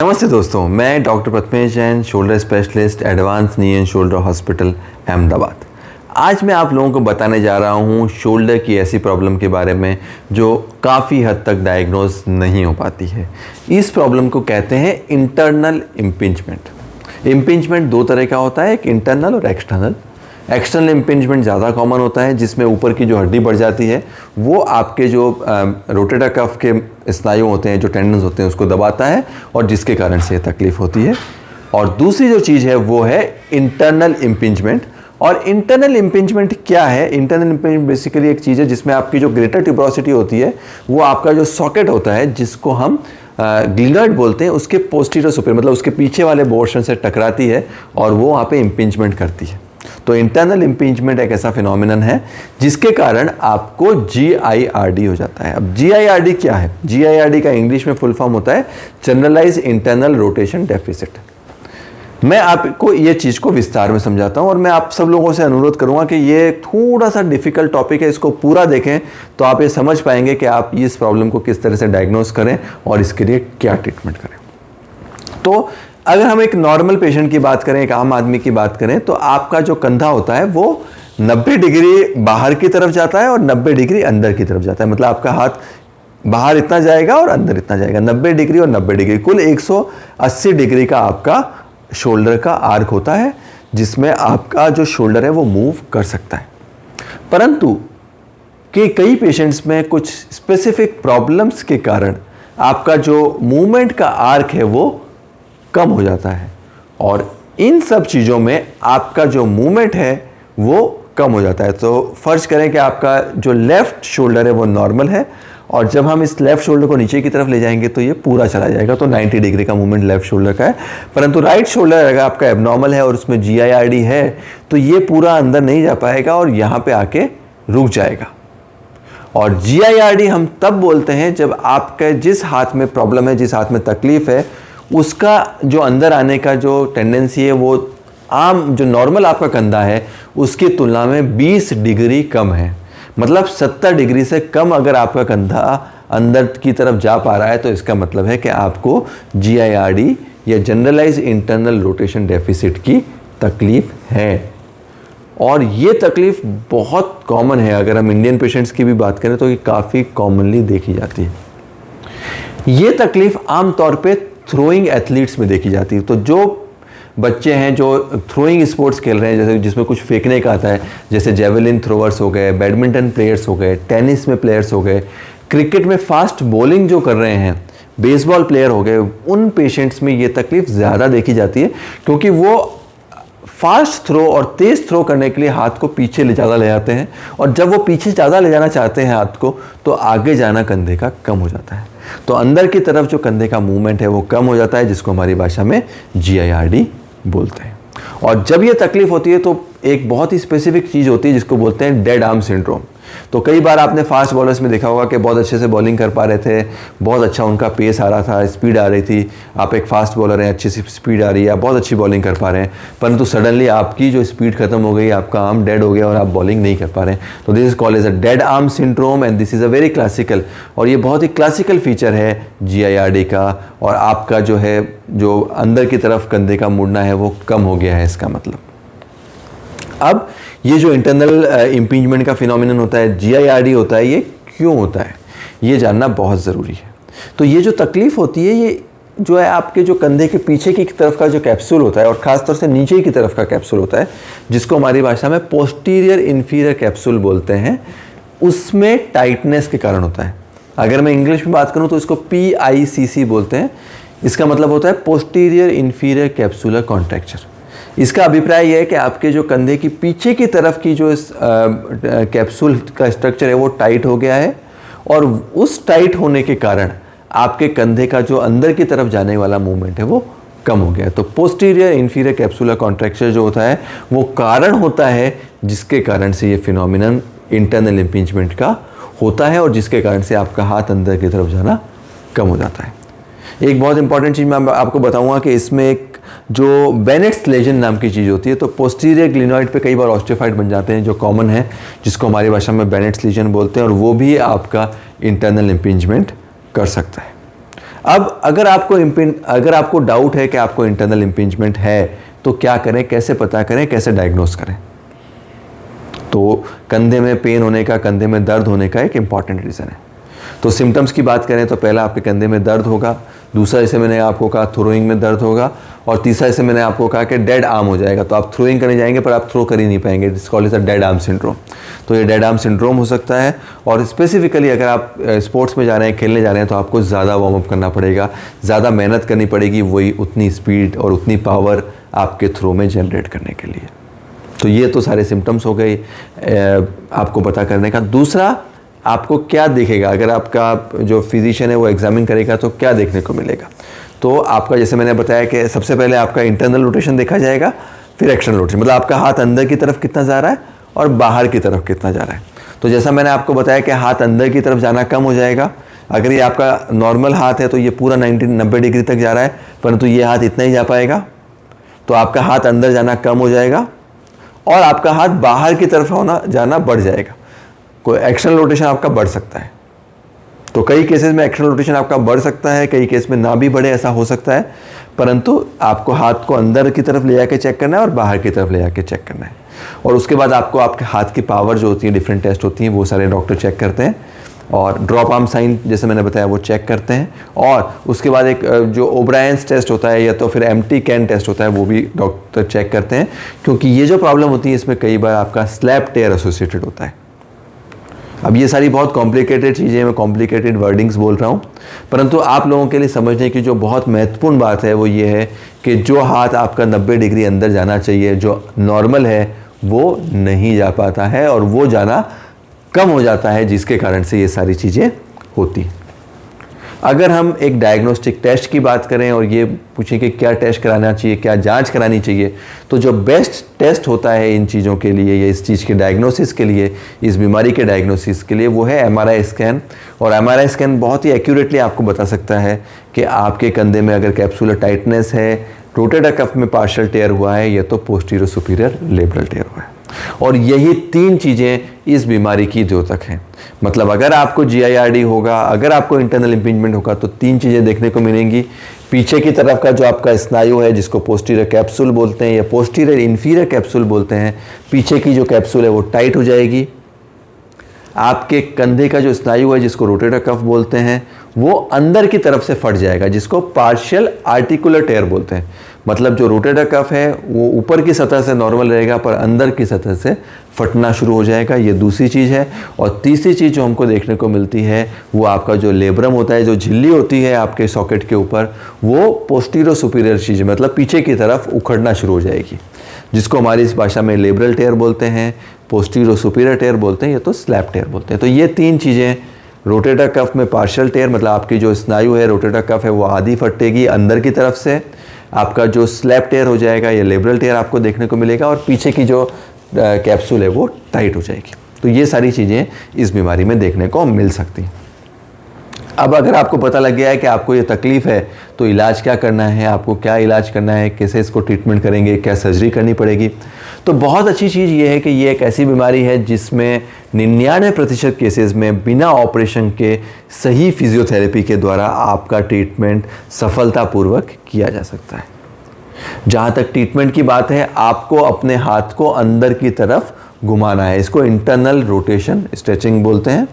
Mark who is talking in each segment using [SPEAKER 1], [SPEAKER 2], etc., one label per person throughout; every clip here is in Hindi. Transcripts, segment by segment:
[SPEAKER 1] नमस्ते दोस्तों, मैं doctor Prathamesh Jain, shoulder specialist, advance knee and shoulder hospital Ahmedabad. आज मैं आप लोगों को बताने जा रहा हूँ शोल्डर की ऐसी प्रॉब्लम के बारे में जो काफ़ी हद तक डायग्नोज नहीं हो पाती है। इस प्रॉब्लम को कहते हैं इंटरनल इम्पिंजमेंट। इम्पिंजमेंट दो तरह का होता है, एक इंटरनल और एक्सटर्नल। एक्सटर्नल इम्पिंजमेंट ज़्यादा कॉमन होता है, जिसमें ऊपर की जो हड्डी बढ़ जाती है वो आपके जो रोटेटर कफ के स्नायु होते हैं, जो टेंडन्स होते हैं, उसको दबाता है और जिसके कारण से तकलीफ होती है। और दूसरी जो चीज़ है वो है इंटरनल इम्पिंजमेंट। और इंटरनल इम्पिंजमेंट क्या है? इंटरनल इम्पिंजमेंट बेसिकली एक चीज़ है जिसमें आपकी जो ग्रेटर ट्यूबरोसिटी होती है वो आपका जो सॉकेट होता है, जिसको हम ग्लिनॉइड बोलते हैं, उसके पोस्टीरियर सुपीरियर मतलब उसके पीछे वाले पोर्शन से टकराती है और वो वहाँ पे इम्पिंजमेंट करती है। तो इंटरनल इम्पिंजमेंट एक ऐसा फिनोमिनन है जिसके कारण आपको GIRD हो जाता है। अब GIRD क्या है? GIRD का इंग्लिश में फुल फॉर्म होता है जनरलाइज इंटरनल रोटेशन डेफिसिट। मैं आपको ये चीज़ को विस्तार में समझाता हूँ और मैं आप सब लोगों से अनुरोध करूँगा कि ये थोड़ा सा डिफ़िकल्ट टॉपिक है, इसको पूरा देखें तो आप ये समझ पाएंगे कि आप इस प्रॉब्लम को किस तरह से डायग्नोज करें और इसके लिए क्या ट्रीटमेंट करें। तो अगर हम एक नॉर्मल पेशेंट की बात करें, एक आम आदमी की बात करें, तो आपका जो कंधा होता है वो 90 डिग्री बाहर की तरफ जाता है और 90 डिग्री अंदर की तरफ जाता है। मतलब आपका हाथ बाहर इतना जाएगा और अंदर इतना जाएगा, 90 डिग्री और 90 डिग्री, कुल 180 डिग्री का आपका शोल्डर का आर्क होता है, जिसमें आपका जो शोल्डर है वो मूव कर सकता है। परंतु कई पेशेंट्स में कुछ स्पेसिफिक प्रॉब्लम्स के कारण आपका जो मूवमेंट का आर्क है वो कम हो जाता है और इन सब चीज़ों में आपका जो मूवमेंट है वो कम हो जाता है। तो फर्ज करें कि आपका जो लेफ़्ट शोल्डर है वो नॉर्मल है और जब हम इस लेफ़्ट शोल्डर को नीचे की तरफ ले जाएंगे तो ये पूरा चला जाएगा, तो 90 डिग्री का मूवमेंट लेफ़्ट शोल्डर का है। परंतु राइट शोल्डर अगर आपका एबनॉर्मल है और उसमें GIRD है तो ये पूरा अंदर नहीं जा पाएगा और यहाँ पे आके रुक जाएगा। और GIRD हम तब बोलते हैं जब आपके जिस हाथ में प्रॉब्लम है, जिस हाथ में तकलीफ है, उसका जो अंदर आने का जो टेंडेंसी है वो आम जो नॉर्मल आपका कंधा है उसकी तुलना में 20 डिग्री कम है। मतलब 70 डिग्री से कम अगर आपका कंधा अंदर की तरफ जा पा रहा है तो इसका मतलब है कि आपको GIRD या जनरलाइज इंटरनल रोटेशन डेफिसिट की तकलीफ है। और ये तकलीफ बहुत कॉमन है। अगर हम इंडियन पेशेंट्स की भी बात करें तो ये काफ़ी कॉमनली देखी जाती है। ये तकलीफ आमतौर पे थ्रोइंग एथलीट्स में देखी जाती है। तो जो बच्चे हैं जो थ्रोइंग स्पोर्ट्स खेल रहे हैं, जैसे जिसमें कुछ फेंकने का आता है, जैसे जेवलिन थ्रोवर्स हो गए, बैडमिंटन प्लेयर्स हो गए, टेनिस में प्लेयर्स हो गए, क्रिकेट में फास्ट बॉलिंग जो कर रहे हैं, बेसबॉल प्लेयर हो गए, उन पेशेंट्स में ये तकलीफ ज़्यादा देखी जाती है क्योंकि वो फास्ट थ्रो और तेज़ थ्रो करने के लिए हाथ को पीछे ज़्यादा ले जाते हैं और जब वो पीछे ज़्यादा ले जाना चाहते हैं हाथ को तो आगे जाना कंधे का कम हो जाता है। तो अंदर की तरफ जो कंधे का मूवमेंट है वो कम हो जाता है, जिसको हमारी भाषा में GIRD बोलते हैं। और जब ये तकलीफ होती है तो एक बहुत ही स्पेसिफिक चीज़ होती है जिसको बोलते हैं डेड आर्म सिंड्रोम। तो कई बार आपने फास्ट बॉलर्स में देखा होगा कि बहुत अच्छे से बॉलिंग कर पा रहे थे, बहुत अच्छा उनका पेस आ रहा था, स्पीड आ रही थी। आप एक फास्ट बॉलर हैं, अच्छी सी स्पीड आ रही है, आप बहुत अच्छी बॉलिंग कर पा रहे हैं, परंतु सडनली आपकी जो स्पीड खत्म हो गई, आपका आर्म डेड हो गया और आप बॉलिंग नहीं कर पा रहे हैं। तो this is called as a dead arm syndrome and this is a very classical, और ये बहुत ही क्लासिकल फीचर है GIRD का। और आपका जो है जो अंदर की तरफ कंधे का मुड़ना है वो कम हो गया है, इसका मतलब। अब ये जो इंटरनल इम्पिंजमेंट का फिनोमिनन होता है, GIRD होता है, ये क्यों होता है ये जानना बहुत ज़रूरी है। तो ये जो तकलीफ़ होती है ये जो है आपके जो कंधे के पीछे की तरफ का जो कैप्सूल होता है और ख़ासतौर से नीचे की तरफ का कैप्सूल होता है, जिसको हमारी भाषा में पोस्टीरियर इन्फीरियर कैप्सूल बोलते हैं, उसमें टाइटनेस के कारण होता है। अगर मैं इंग्लिश में बात करूँ तो इसको PICC बोलते हैं। इसका मतलब होता है पोस्टीरियर इन्फीरियर कैप्सुलर कॉन्ट्रैक्चर। इसका अभिप्राय यह है कि आपके जो कंधे की पीछे की तरफ की जो कैप्सूल का स्ट्रक्चर है वो टाइट हो गया है और उस टाइट होने के कारण आपके कंधे का जो अंदर की तरफ जाने वाला मूवमेंट है वो कम हो गया है। तो पोस्टीरियर इन्फीरियर कैप्सुलर कॉन्ट्रैक्चर जो होता है वो कारण होता है जिसके कारण से ये फिनोमिनन इंटरनल इम्पिंजमेंट का होता है और जिसके कारण से आपका हाथ अंदर की तरफ जाना कम हो जाता है। एक बहुत इंपॉर्टेंट चीज़ मैं आपको बताऊंगा कि इसमें एक जो बेनेट्स लेजन नाम की चीज़ होती है, तो पोस्टीरियर ग्लिनॉइड पे कई बार ऑस्टियोफाइट बन जाते हैं जो कॉमन है, जिसको हमारी भाषा में बेनेट्स लेजन बोलते हैं, और वो भी आपका इंटरनल इम्पिंजमेंट कर सकता है। अब अगर आपको डाउट है कि आपको इंटरनल इम्पिंजमेंट है तो क्या करें, कैसे पता करें, कैसे डायग्नोस करें? तो कंधे में पेन होने का, कंधे में दर्द होने का एक इम्पॉर्टेंट रीज़न है। तो सिम्टम्स की बात करें तो पहला आपके कंधे में दर्द होगा, दूसरा जैसे मैंने आपको कहा थ्रोइंग में दर्द होगा, और तीसरा जैसे मैंने आपको कहा कि डेड आर्म हो जाएगा। तो आप थ्रोइंग करने जाएंगे पर आप थ्रो कर ही नहीं पाएंगे, this called is a dead arm syndrome. तो ये डेड आर्म सिंड्रोम हो सकता है। और स्पेसिफिकली अगर आप स्पोर्ट्स में जा रहे हैं, खेलने जा रहे हैं, तो आपको ज़्यादा वार्म अप करना पड़ेगा, ज़्यादा मेहनत करनी पड़ेगी, वही उतनी स्पीड और उतनी पावर आपके थ्रो में जनरेट करने के लिए। तो ये तो सारे सिम्टम्स हो गए आपको पता करने का। दूसरा, आपको क्या दिखेगा अगर आपका जो फिजिशियन है वो एग्जामिन करेगा तो क्या देखने को मिलेगा? तो आपका जैसे मैंने बताया कि सबसे पहले आपका इंटरनल रोटेशन देखा जाएगा, फिर एक्सटर्नल रोटेशन, मतलब आपका हाथ अंदर की तरफ कितना जा रहा है और बाहर की तरफ कितना जा रहा है। तो जैसा मैंने आपको बताया कि हाथ अंदर की तरफ जाना कम हो जाएगा। अगर ये आपका नॉर्मल हाथ है तो ये पूरा 90 डिग्री तक जा रहा है, परंतु ये हाथ इतना ही जा पाएगा। तो आपका हाथ अंदर जाना कम हो जाएगा और आपका हाथ बाहर की तरफ जाना बढ़ जाएगा। कोई एक्सटर्नल रोटेशन आपका बढ़ सकता है। तो कई केसेस में एक्सटर्नल रोटेशन आपका बढ़ सकता है, कई केस में ना भी बढ़े, ऐसा हो सकता है। परंतु आपको हाथ को अंदर की तरफ ले जाके चेक करना है और बाहर की तरफ ले जाके चेक करना है। और उसके बाद आपको आपके हाथ की पावर जो होती है, डिफरेंट टेस्ट होती हैं, वो सारे डॉक्टर चेक करते हैं। और ड्रॉप आर्म साइन जैसे मैंने बताया वो चेक करते हैं। और उसके बाद एक जो ओब्रायंस टेस्ट होता है या तो फिर एम्प्टी कैन टेस्ट होता है, वो भी डॉक्टर चेक करते हैं, क्योंकि ये जो प्रॉब्लम होती है इसमें कई बार आपका स्लैप टेयर एसोसिएटेड होता है। अब ये सारी बहुत कॉम्प्लिकेटेड चीज़ें, मैं कॉम्प्लिकेटेड वर्डिंग्स बोल रहा हूँ, परंतु आप लोगों के लिए समझने की जो बहुत महत्वपूर्ण बात है वो ये है कि जो हाथ आपका 90 डिग्री अंदर जाना चाहिए, जो नॉर्मल है, वो नहीं जा पाता है और वो जाना कम हो जाता है, जिसके कारण से ये सारी चीज़ें होती। अगर हम एक डायग्नोस्टिक टेस्ट की बात करें और ये पूछें कि क्या टेस्ट कराना चाहिए, क्या जांच करानी चाहिए, तो जो बेस्ट टेस्ट होता है इन चीज़ों के लिए या इस चीज़ के डायग्नोसिस के लिए, इस बीमारी के डायग्नोसिस के लिए, वो है एमआरआई स्कैन। और एमआरआई स्कैन बहुत ही एक्यूरेटली आपको बता सकता है कि आपके कंधे में अगर कैप्सुलर टाइटनेस है, रोटेटर कफ में पार्शियल टेयर हुआ है, या तो पोस्टीरियर सुपीरियर लेब्रल टेयर हुआ है। और यही तीन चीज़ें इस बीमारी की द्योतक हैं। मतलब अगर आपको GIRD होगा, अगर आपको इंटरनल इम्पिंजमेंट होगा, तो तीन चीज़ें देखने को मिलेंगी। पीछे की तरफ का जो आपका स्नायु है, जिसको पोस्टीरियर कैप्सूल बोलते हैं या पोस्टीरियर इन्फीरियर कैप्सूल बोलते हैं, पीछे की जो कैप्सूल है वो टाइट हो जाएगी। आपके कंधे का जो स्नायु है, जिसको रोटेटर कफ बोलते हैं, वो अंदर की तरफ से फट जाएगा, जिसको पार्शियल आर्टिकुलर टेयर बोलते हैं। मतलब जो रोटेटर कफ है वो ऊपर की सतह से नॉर्मल रहेगा, पर अंदर की सतह से फटना शुरू हो जाएगा। ये दूसरी चीज़ है। और तीसरी चीज़ जो हमको देखने को मिलती है वो आपका जो लेब्रम होता है, जो झिल्ली होती है आपके सॉकेट के ऊपर, वो पोस्टीरियर सुपीरियर चीज़, मतलब पीछे की तरफ उखड़ना शुरू हो जाएगी, जिसको हमारी इस भाषा में लेब्रल टेयर बोलते हैं, पोस्टीरियर सुपीरियर टेयर बोलते हैं, या तो स्लैप टेयर बोलते हैं। तो ये तीन चीज़ें, रोटेटर कफ में पार्शियल टेयर, मतलब आपकी जो स्नायु है, रोटेटर कफ है, वो आधी फटेगी अंदर की तरफ से। आपका जो स्लैप टेयर हो जाएगा या लेब्रल टेयर आपको देखने को मिलेगा, और पीछे की जो कैप्सूल है वो टाइट हो जाएगी। तो ये सारी चीज़ें इस बीमारी में देखने को मिल सकती हैं। अब अगर आपको पता लग गया है कि आपको ये तकलीफ़ है, तो इलाज क्या करना है, आपको क्या इलाज करना है, कैसे इसको ट्रीटमेंट करेंगे, क्या सर्जरी करनी पड़ेगी। तो बहुत अच्छी चीज़ ये है कि ये एक ऐसी बीमारी है जिसमें 99% केसेस में बिना ऑपरेशन के सही फिजियोथेरेपी के द्वारा आपका ट्रीटमेंट सफलतापूर्वक किया जा सकता है। जहाँ तक ट्रीटमेंट की बात है, आपको अपने हाथ को अंदर की तरफ घुमाना है। इसको इंटरनल रोटेशन स्ट्रेचिंग बोलते हैं।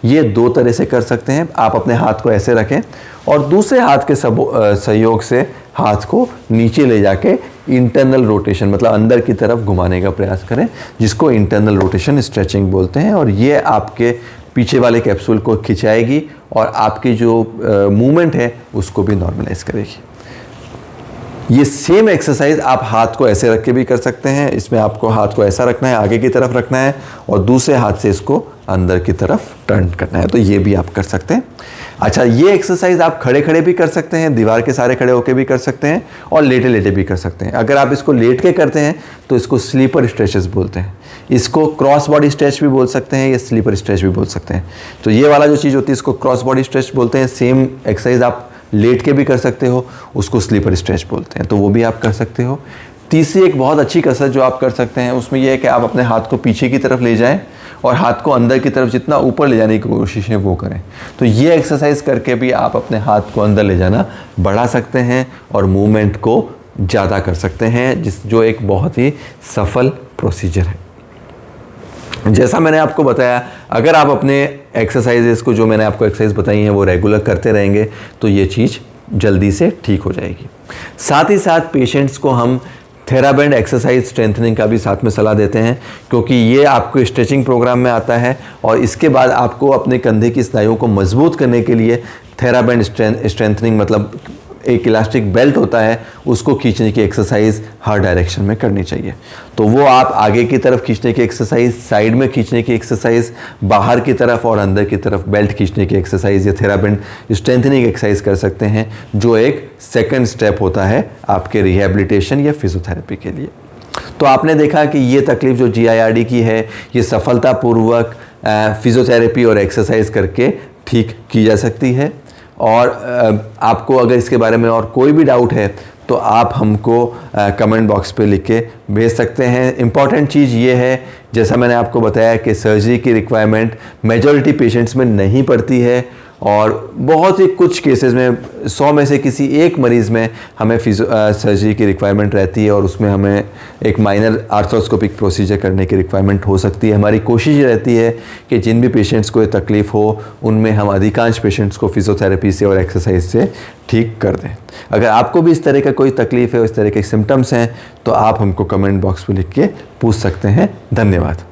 [SPEAKER 1] ये दो तरह से कर सकते हैं। आप अपने हाथ को ऐसे रखें और दूसरे हाथ के सहयोग से हाथ को नीचे ले जाके इंटरनल रोटेशन, मतलब अंदर की तरफ घुमाने का प्रयास करें, जिसको इंटरनल रोटेशन स्ट्रेचिंग बोलते हैं। और ये आपके पीछे वाले कैप्सूल को खिंचाएगी और आपकी जो मूवमेंट है उसको भी नॉर्मलाइज करेगी। ये सेम एक्सरसाइज आप हाथ को ऐसे रख के भी कर सकते हैं। इसमें आपको हाथ को ऐसा रखना है, आगे की तरफ रखना है, और दूसरे हाथ से इसको अंदर की तरफ टर्न करना है। तो ये भी आप कर सकते हैं। अच्छा, ये एक्सरसाइज आप खड़े खड़े भी कर सकते हैं, दीवार के सारे खड़े होके भी कर सकते हैं, और लेटे लेटे भी कर सकते हैं। अगर आप इसको लेट के करते हैं तो इसको स्लीपर स्ट्रेचेस बोलते हैं। इसको क्रॉस बॉडी स्ट्रेच भी बोल सकते हैं या स्लीपर स्ट्रेच भी बोल सकते हैं। तो ये वाला जो चीज़ होती है इसको क्रॉस बॉडी स्ट्रेच बोलते हैं। सेम एक्सरसाइज आप लेट के भी कर सकते हो, उसको स्लीपर स्ट्रेच बोलते हैं। तो वो भी आप कर सकते हो। तीसरी एक बहुत अच्छी कसरत जो आप कर सकते हैं उसमें यह है कि आप अपने हाथ को पीछे की तरफ ले जाएं और हाथ को अंदर की तरफ जितना ऊपर ले जाने की कोशिश है वो करें। तो ये एक्सरसाइज करके भी आप अपने हाथ को अंदर ले जाना बढ़ा सकते हैं और मूवमेंट को ज़्यादा कर सकते हैं, जो एक बहुत ही सफल प्रोसीजर है। जैसा मैंने आपको बताया, अगर आप अपने एक्सरसाइजेस को, जो मैंने आपको एक्सरसाइज बताई हैं, वो रेगुलर करते रहेंगे तो ये चीज़ जल्दी से ठीक हो जाएगी। साथ ही साथ पेशेंट्स को हम थेराबैंड एक्सरसाइज स्ट्रेंथनिंग का भी साथ में सलाह देते हैं, क्योंकि ये आपको स्ट्रेचिंग प्रोग्राम में आता है और इसके बाद आपको अपने कंधे की स्नायुओं को मजबूत करने के लिए थेराबैंड स्ट्रेंथनिंग, मतलब एक इलास्टिक बेल्ट होता है, उसको खींचने की एक्सरसाइज हर डायरेक्शन में करनी चाहिए। तो वो आप आगे की तरफ खींचने की एक्सरसाइज, साइड में खींचने की एक्सरसाइज, बाहर की तरफ और अंदर की तरफ बेल्ट खींचने की एक्सरसाइज या थेराबैंड स्ट्रेंथनिंग एक्सरसाइज कर सकते हैं, जो एक सेकंड स्टेप होता है आपके रिहैबिलिटेशन या फिजियोथेरेपी के लिए। तो आपने देखा कि ये तकलीफ जो GIRD की है, ये सफलतापूर्वक फिजियोथेरेपी और एक्सरसाइज करके ठीक की जा सकती है। और आपको अगर इसके बारे में और कोई भी डाउट है तो आप हमको कमेंट बॉक्स पे लिख के भेज सकते हैं। इम्पॉर्टेंट चीज़ ये है, जैसा मैंने आपको बताया, कि सर्जरी की रिक्वायरमेंट मेजॉरिटी पेशेंट्स में नहीं पड़ती है और बहुत ही कुछ केसेस में, 100 में से किसी एक मरीज़ में हमें सर्जरी की रिक्वायरमेंट रहती है और उसमें हमें एक माइनर आर्थ्रोस्कोपिक प्रोसीजर करने की रिक्वायरमेंट हो सकती है। हमारी कोशिश ये रहती है कि जिन भी पेशेंट्स को ये तकलीफ़ हो, उनमें हम अधिकांश पेशेंट्स को फिजियोथेरेपी से और एक्सरसाइज से ठीक कर दें। अगर आपको भी इस तरह का कोई तकलीफ़ है, इस तरह के सिम्टम्स हैं, तो आप हमको कमेंट बॉक्स में लिख के पूछ सकते हैं। धन्यवाद।